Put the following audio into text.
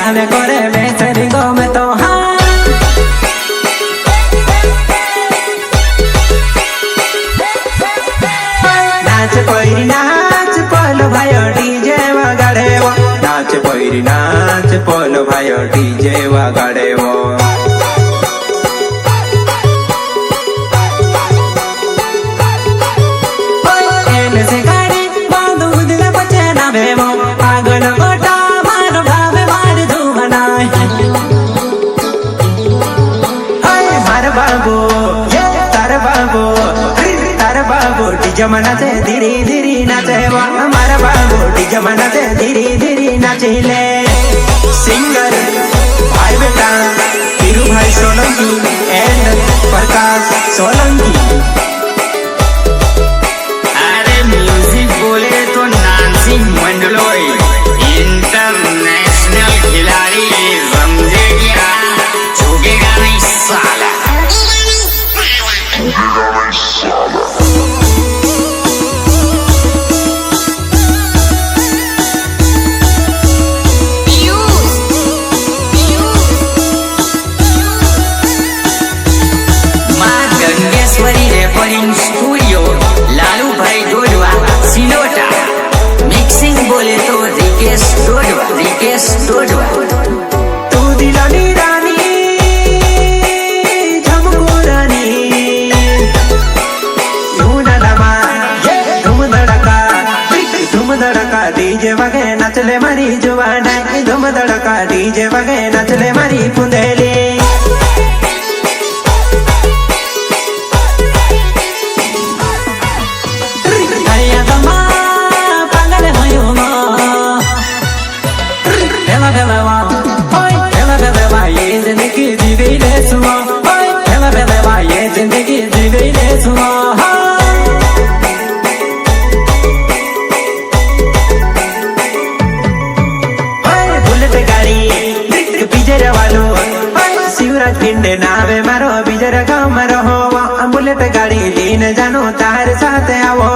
नावे करे बेसरी गो में तो हाँ नाच पोरी नाच पोलो भायो डीजे वगाड़े वो नाच पोरी नाच पोलो भायो डीजे वगाड़े वो से गाड़ी बांधू दिल बचे ना बेवो आगन गोटा मारो भावे मार धुमना मार बाबू ये तार बाबू डीजे मनाचे धीरे धीरे नाचे वो मार बाबू डीजे मनाचे धीरे धीरे नाचे ले सिंगर भाई बेटा हीरू भाई Solanki and Prakash Solanki Mandloi international खिलाड़ी समझे क्या झुकेगा नहीं साला मां गंगेश्वरी रेकॉर्डिंग स्टूडियो लालू भाई डोडवा सिलोटा बोले तो रिकेश डोडवा तू दिलानी रानी झमको रानी धूम धड़का डीजे वगे नचले मारी जुबाना धूम धड़का डीजे वगे नचले मारी पुंदेली जिंदगी जी गई ले सुनो पहला पहला ये जिंदगी जी गई ले सुनो बुलेट गाड़ी बीजर वालो शिवराज पिंडे नावे मारो बीजर गाँव में रहो बुलेट गाड़ी लीन जानो तार साथ आवो